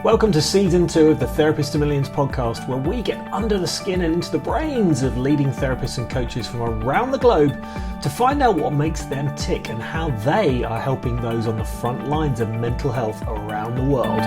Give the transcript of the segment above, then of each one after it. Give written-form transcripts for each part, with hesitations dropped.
Welcome to Season 2 of the Therapist to Millions podcast, where we get under the skin and into the brains of leading therapists and coaches from around the globe to find out what makes them tick and how they are helping those on the front lines of mental health around the world.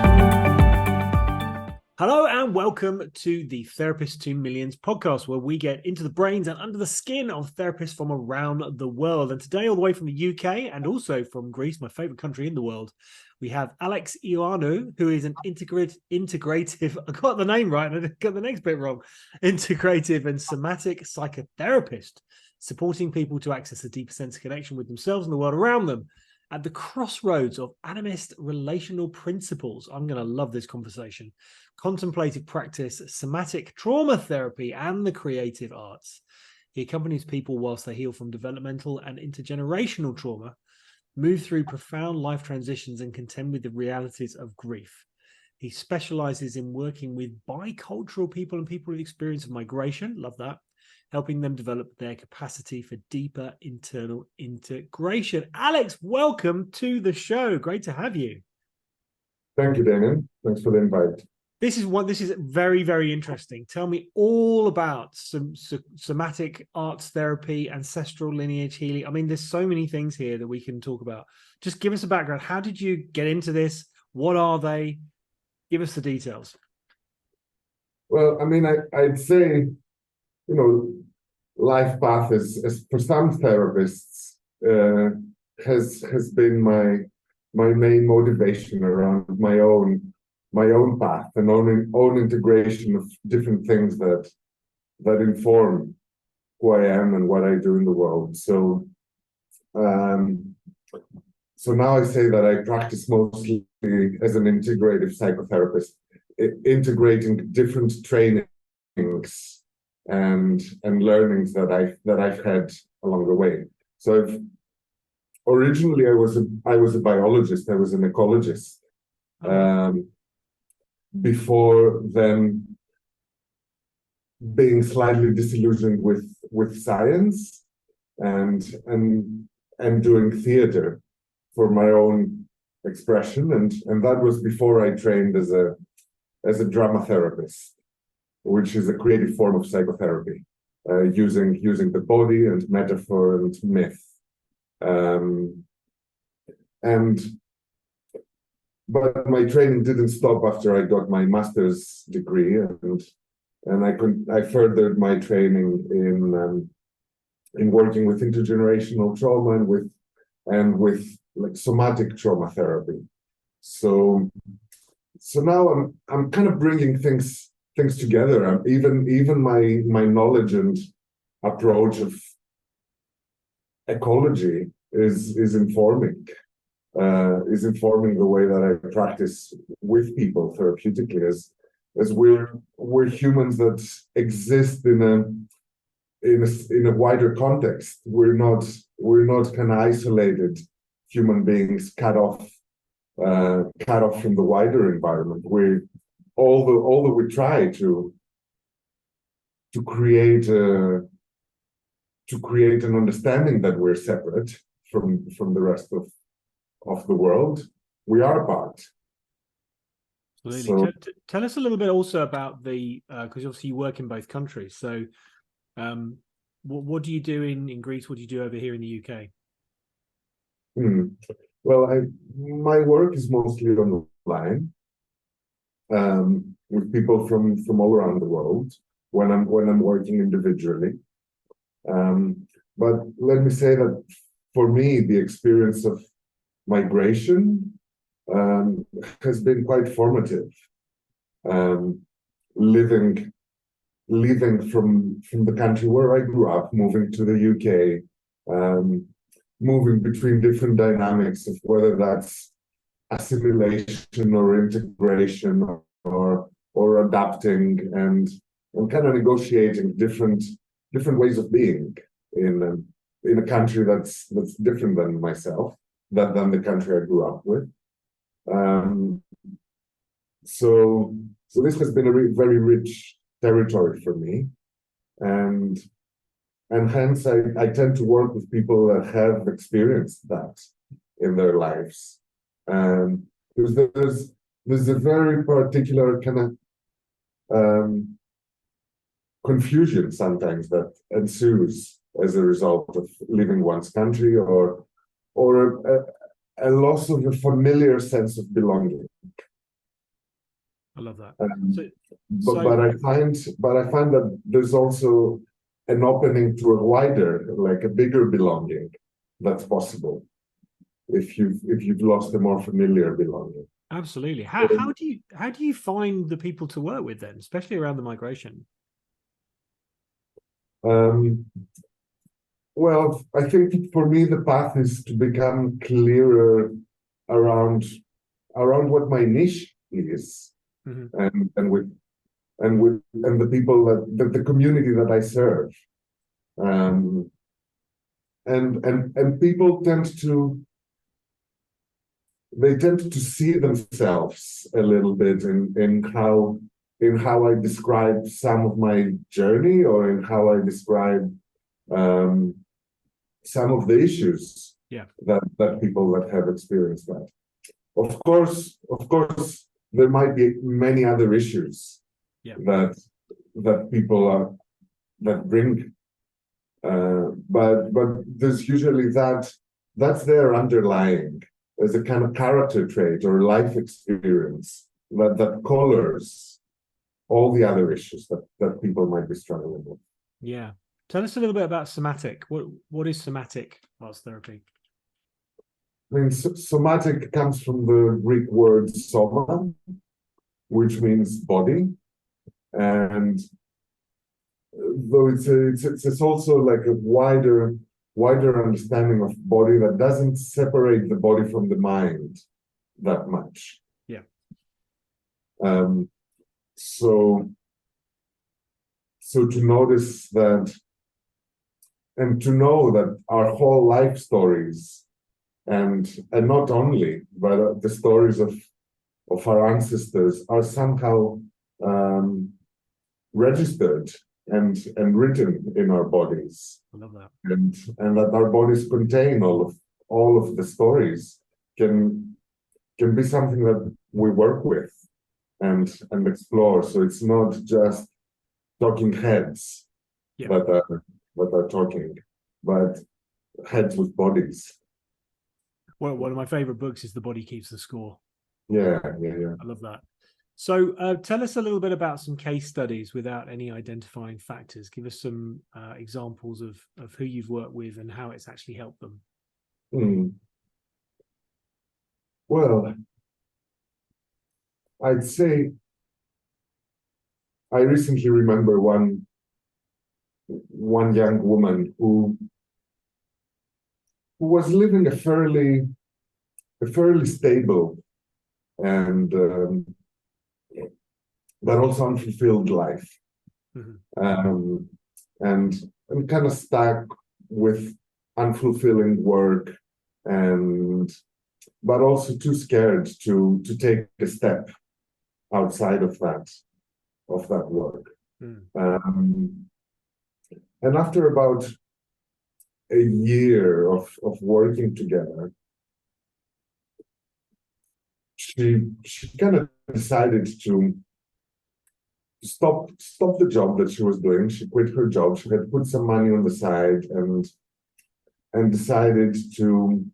Hello and welcome to the Therapist to Millions podcast, where we get into the brains and under the skin of therapists from around the world. And today, all the way from the UK and also from Greece, my favorite country in the world, we have Ioannou, who is an integrative, I got the name right, I got the next bit wrong, integrative and somatic psychotherapist, supporting people to access a deeper sense of connection with themselves and the world around them at the crossroads of animist relational principles. I'm going to love this conversation. Contemplative practice, somatic trauma therapy, and the creative arts. He accompanies people whilst they heal from developmental and intergenerational trauma, move through profound life transitions, and contend with the realities of grief. He specializes in working with bicultural people and people with experience of migration, love that, helping them develop their capacity for deeper internal integration. Alex, welcome to the show. Great to have you. Thank you, Damien. Thanks for the invite. This is very, very interesting. Tell me all about some somatic arts therapy, ancestral lineage healing. I mean, there's so many things here that we can talk about. Just give us a background. How did you get into this? What are they? Give us the details. Well, I mean, I'd say, life path is for some therapists has been my main motivation around my own path and own integration of different things that inform who I am and what I do in the world. So now I say that I practice mostly as an integrative psychotherapist, integrating different trainings and learnings that I've had along the way. So originally I was a biologist, I was an ecologist. Before then being slightly disillusioned with science and doing theater for my own expression, and that was before I trained as a dramatherapist, which is a creative form of psychotherapy, using the body and metaphor and myth. But my training didn't stop after I got my master's degree, and I furthered my training in working with intergenerational trauma and with like somatic trauma therapy. So now I'm kind of bringing things together. Even my knowledge and approach of ecology is informing the way that I practice with people therapeutically, as we're humans that exist in a wider context. We're not kind of isolated human beings cut off from the wider environment. All that we try to create an understanding that we're separate from the rest of the world, we are part. Absolutely. So, tell us a little bit also about the because obviously you work in both countries. So what do you do in Greece? What do you do over here in the UK? Well, my work is mostly online, with people from all around the world when I'm working individually. But let me say that for me, the experience of migration has been quite formative. Living from the country where I grew up, moving to the UK, moving between different dynamics of whether that's assimilation or integration or adapting and kind of negotiating different ways of being in a country that's different than myself, than the country I grew up with. So this has been a very rich territory for me, and hence I tend to work with people that have experienced that in their lives. Because there's a very particular kind of confusion sometimes that ensues as a result of leaving one's country, or a loss of a familiar sense of belonging. I love that. But I find that there's also an opening to a wider, like a bigger belonging that's possible if you've lost a more familiar belonging. Absolutely. How do you find the people to work with then, especially around the migration? Well, I think for me the path is to become clearer around what my niche is, and the people that the community that I serve, and people tend to see themselves a little bit in how I describe some of my journey, or in how I describe some of the issues that people that have experienced that. Of course, there might be many other issues that people are that bring, but there's usually that's there underlying as a kind of character trait or life experience that colors all the other issues that people might be struggling with. Yeah. Tell us a little bit about somatic. What is somatic arts therapy? I mean, somatic comes from the Greek word soma, which means body, and though it's also like a wider understanding of body that doesn't separate the body from the mind that much. Yeah. So to notice that, and to know that our whole life stories, and not only, but the stories of our ancestors are somehow registered and written in our bodies. I love that. And that our bodies contain all of the stories can be something that we work with and explore. So it's not just talking heads that are talking, but heads with bodies. Well, one of my favorite books is The Body Keeps the Score. Yeah. I love that. So tell us a little bit about some case studies without any identifying factors. Give us some examples of who you've worked with and how it's actually helped them. Well, I'd say I recently remember one young woman who was living a fairly stable and but also unfulfilled life, and kind of stuck with unfulfilling work, but also too scared to take a step outside of that work. And after about a year of working together, she kind of decided to stop the job that she was doing. She quit her job. She had put some money on the side and decided to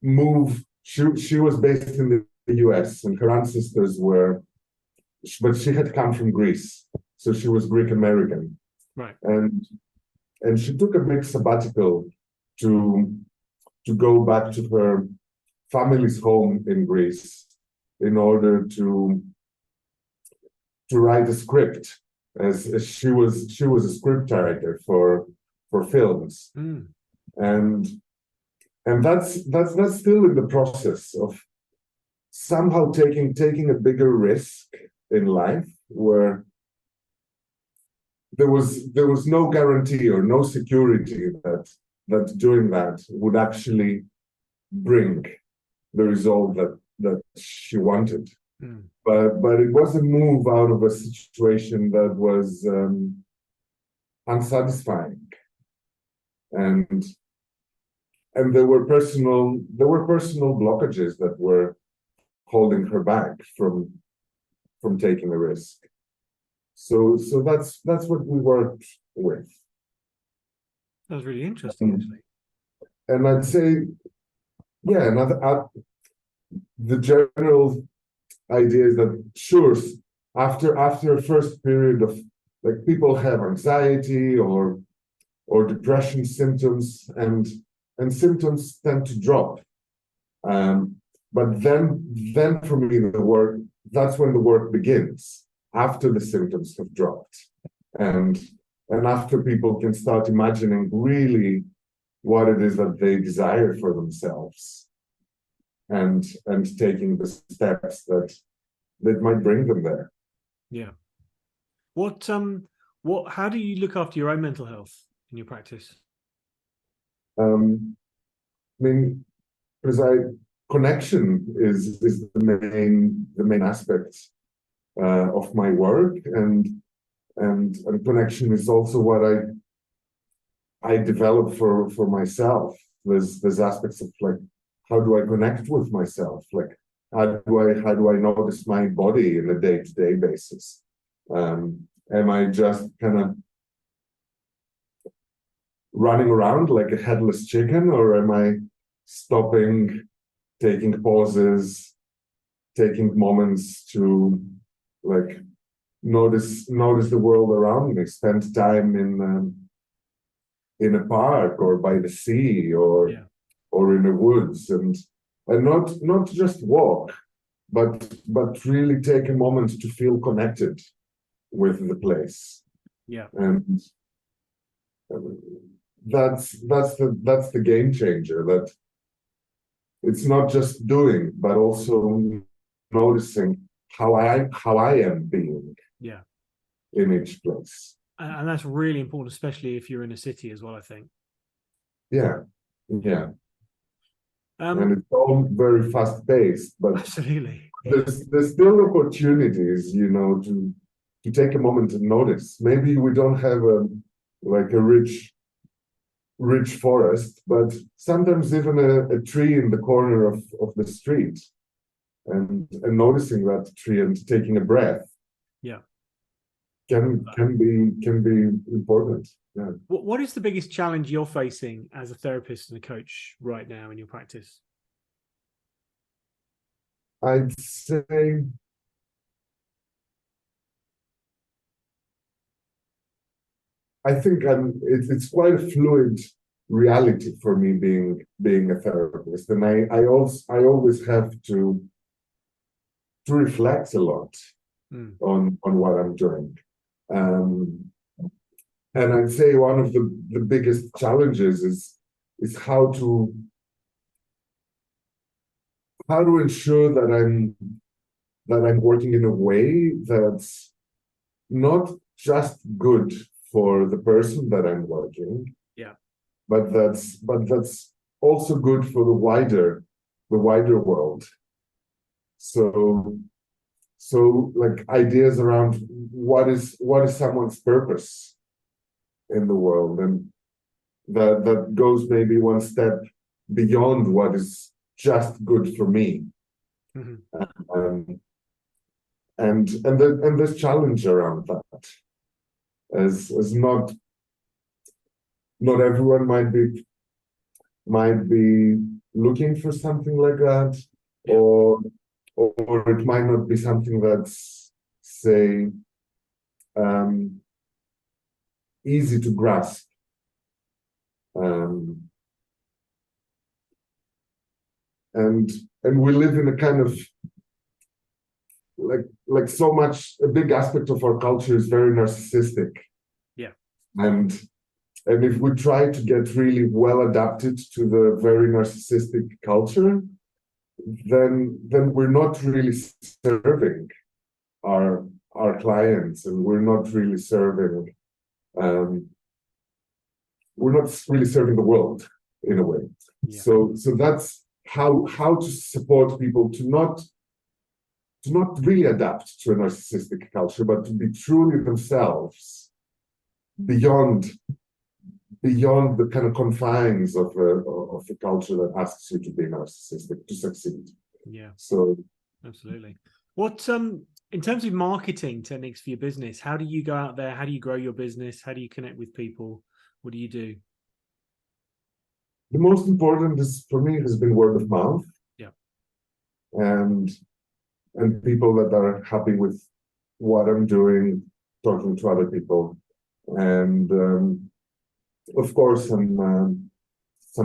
move. She was based in the US, and her ancestors were, but she had come from Greece, so she was Greek American. Right. And she took a big sabbatical to go back to her family's home in Greece in order to write a script, as she was a script writer for films. And that's still in the process of somehow taking a bigger risk in life, where there was no guarantee or no security that doing that would actually bring the result that she wanted. But it was a move out of a situation that was unsatisfying, and there were personal blockages that were holding her back from taking a risk. So that's what we worked with. That was really interesting, actually. And I'd say, yeah, the general idea is that sure, after a first period of, like, people have anxiety or depression symptoms, and symptoms tend to drop. But then for me, that's when the work begins, after the symptoms have dropped, and after people can start imagining really what it is that they desire for themselves, and taking the steps that might bring them there. Yeah. How do you look after your own mental health in your practice? I mean, connection is the main aspect of my work, and connection is also what I develop for myself. There's aspects of, like, how do I connect with myself? Like, how do I notice my body in a day-to-day basis? Am I just kind of running around like a headless chicken, or am I stopping, taking pauses, taking moments to, like, notice the world around me, spend time in a park or by the sea, or in the woods, and not just walk, but really take a moment to feel connected with the place. Yeah. And that's the game changer, that it's not just doing, but also noticing how I am being in each place. And that's really important, especially if you're in a city as well, I think. Yeah. And it's all very fast paced, but absolutely, there's still opportunities, to take a moment to notice. Maybe we don't have a rich forest, but sometimes even a tree in the corner of the street, and noticing that tree and taking a breath can be important. Yeah. What is the biggest challenge you're facing as a therapist and a coach right now in your practice? I'd say I think it's quite a fluid reality for me being a therapist, and I always have to reflect a lot on what I'm doing. And I'd say one of the biggest challenges is how to ensure that I'm working in a way that's not just good for the person that I'm working, but that's also good for the wider world. So like, ideas around what is someone's purpose in the world, and that goes maybe one step beyond what is just good for me. And there's challenge around that, as not everyone might be looking for something like that, or it might not be something that's, say, easy to grasp. And we live in a kind of, like so much, a big aspect of our culture is very narcissistic. And if we try to get really well adapted to the very narcissistic culture, then we're not really serving our clients, and we're not really serving the world in a way. So that's how to support people to not really adapt to a narcissistic culture, but to be truly themselves beyond the kind of confines of a culture that asks you to be narcissistic to succeed. So Absolutely. What in terms of marketing techniques for your business, how do you go out there? How do you grow your business? How do you connect with people? What do you do? The most important is for me has been word of mouth. Yeah. And people that are happy with what I'm doing, talking to other people. And of course, some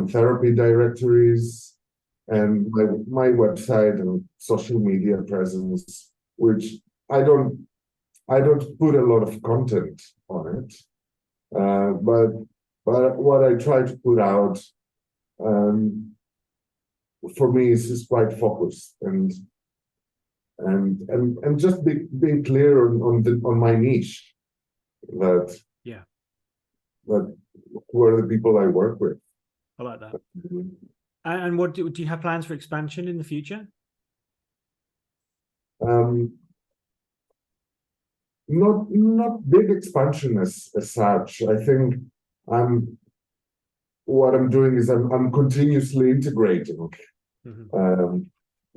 therapy directories and my website and social media presence, which I don't put a lot of content on it, but what I try to put out for me is quite focused and just being clear on my niche, that Yeah, who are the people I work with. I like that. And what do you have plans for expansion in the future? Not big expansion as such. I think what I'm doing is I'm continuously integrating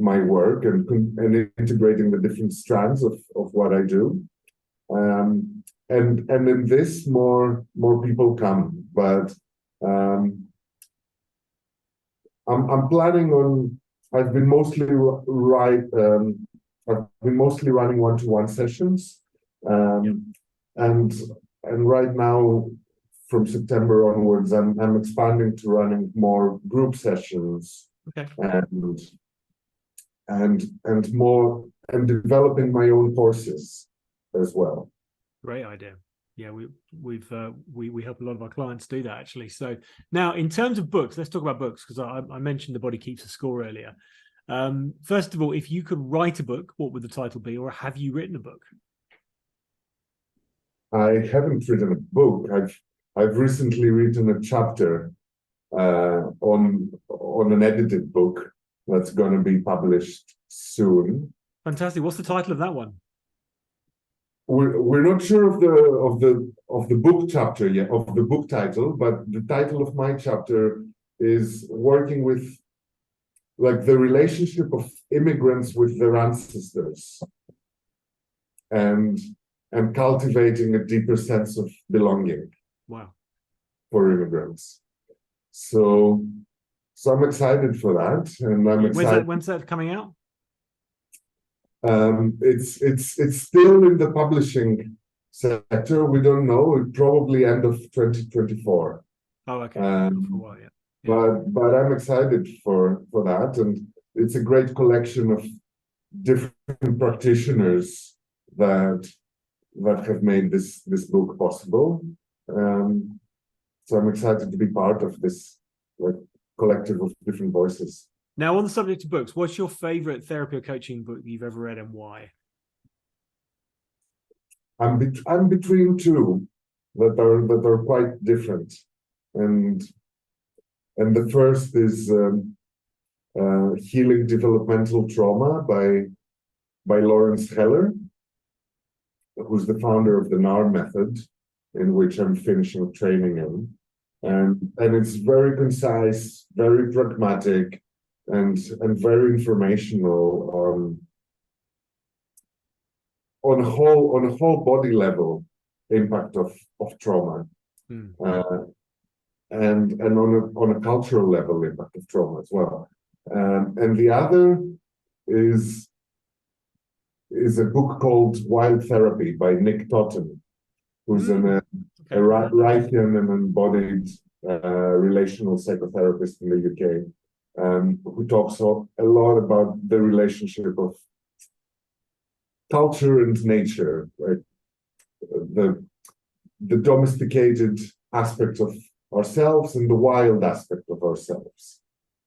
my work and integrating the different strands of what I do. And in this more people come, but I'm planning on. I've been mostly running one-to-one sessions, and right now from September onwards, I'm expanding to running more group sessions, and more, and developing my own courses as well. Great idea. Yeah, we help a lot of our clients do that, actually. So now, in terms of books, let's talk about books, because I mentioned The Body Keeps the Score earlier. First of all, if you could write a book, what would the title be, or have you written a book? I haven't written a book. I've recently written a chapter on an edited book that's going to be published soon. Fantastic. What's the title of that one? We're not sure of the book chapter yet, of the book title, but the title of my chapter is working with, like, the relationship of immigrants with their ancestors, and cultivating a deeper sense of belonging. Wow. For immigrants. So I'm excited for that, and I'm excited. When's that coming out? It's still in the publishing sector. We don't know. Probably end of 2024. Oh, okay. For a while, yeah. But I'm excited for that, and it's a great collection of different practitioners that have made this book possible. So I'm excited to be part of this, like, collective of different voices. Now, on the subject of books, what's your favorite therapy or coaching book you've ever read, and why? I'm between two that are quite different, and the first is Healing Developmental Trauma by Lawrence Heller, who's the founder of the NAR method, in which I'm finishing training in. And it's very concise, very pragmatic, and very informational on a whole body level impact of trauma, and on a cultural level impact of trauma as well. And the other is a book called Wild Therapy by Nick Totten, who's a Reichian and embodied relational psychotherapist in the UK, who talks a lot about the relationship of culture and nature, right? The domesticated aspect of ourselves and the wild aspect of ourselves,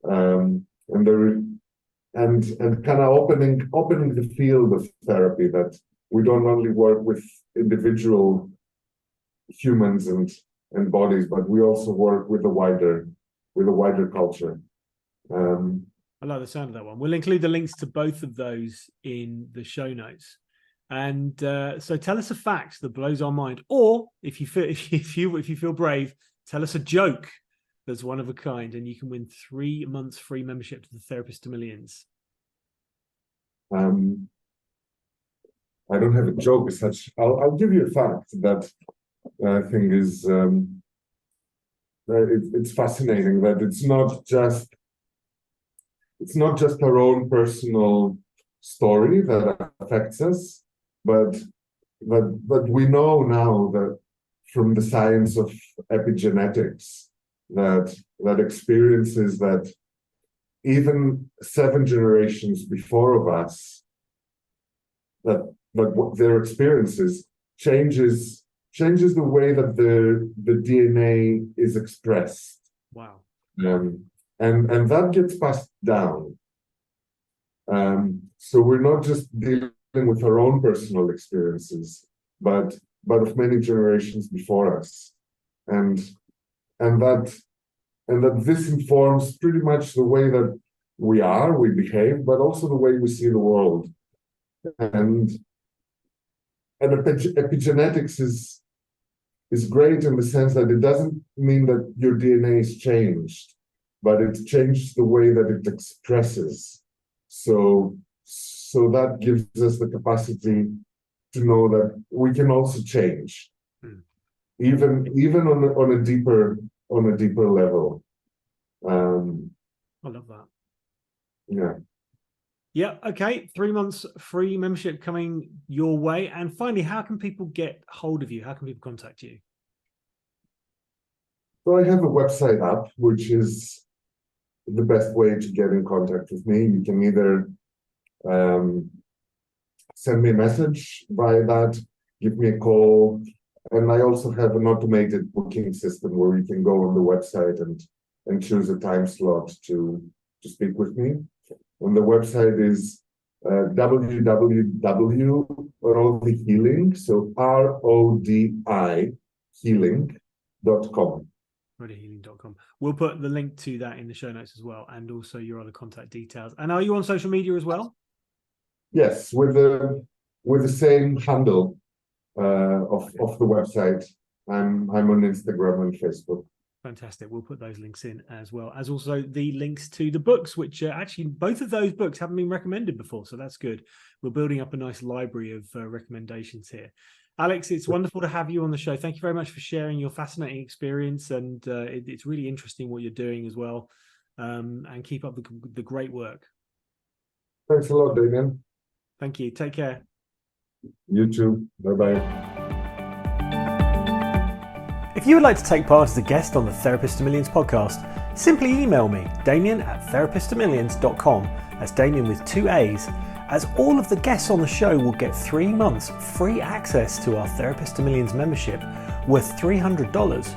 and kind of opening the field of therapy, that we don't only work with individual humans and bodies, but we also work with a wider culture. I like the sound of that one. We'll include the links to both of those in the show notes. And so tell us a fact that blows our mind, or if you feel brave, tell us a joke that's one of a kind, and you can win 3 months free membership to the Therapist to Millions. I don't have a joke as such. I'll give you a fact that I think is it's fascinating that it's not just our own personal story that affects us, but we know now that from the science of epigenetics that experiences that even 7 generations before of us, that what their experiences changes the way that the DNA is expressed. Wow. And that gets passed down. So we're not just dealing with our own personal experiences, but of many generations before us. And that this informs pretty much the way that we behave, but also the way we see the world. And epigenetics is great in the sense that it doesn't mean that your DNA is changed, but it changed the way that it expresses. So that gives us the capacity to know that we can also change, even on a deeper level. I love that. Yeah. Yeah. Okay. 3 months free membership coming your way. And finally, how can people get hold of you? How can people contact you? So I have a website up, which is the best way to get in contact with me. You can either send me a message via that, give me a call, and I also have an automated booking system where you can go on the website and choose a time slot to speak with me. And the website is www.rodihealing, so RODI healing.com. rodihealing.com. We'll put the link to that in the show notes as well, and also your other contact details. And are you on social media as well? Yes, with the same handle of the website. I'm on Instagram and Facebook. Fantastic. We'll put those links in as well as also the links to the books, which actually both of those books haven't been recommended before. So that's good. We're building up a nice library of recommendations here. Alex, it's wonderful to have you on the show. Thank you very much for sharing your fascinating experience. And it's really interesting what you're doing as well. And keep up the great work. Thanks a lot, Damien. Thank you. Take care. You too. Bye-bye. If you would like to take part as a guest on the Therapist to Millions podcast, simply email me, damien@therapisttomillions.com. That's Damien with 2 A's, as all of the guests on the show will get 3 months free access to our Therapist to Millions membership worth $300.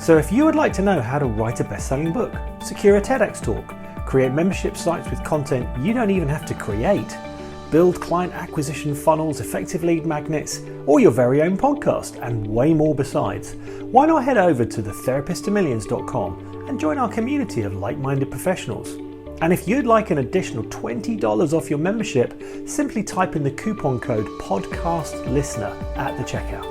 So if you would like to know how to write a best-selling book, secure a TEDx talk, create membership sites with content you don't even have to create, build client acquisition funnels, effective lead magnets, or your very own podcast, and way more besides, why not head over to therapisttomillions.com and join our community of like-minded professionals. And if you'd like an additional $20 off your membership, simply type in the coupon code PODCASTLISTENER at the checkout.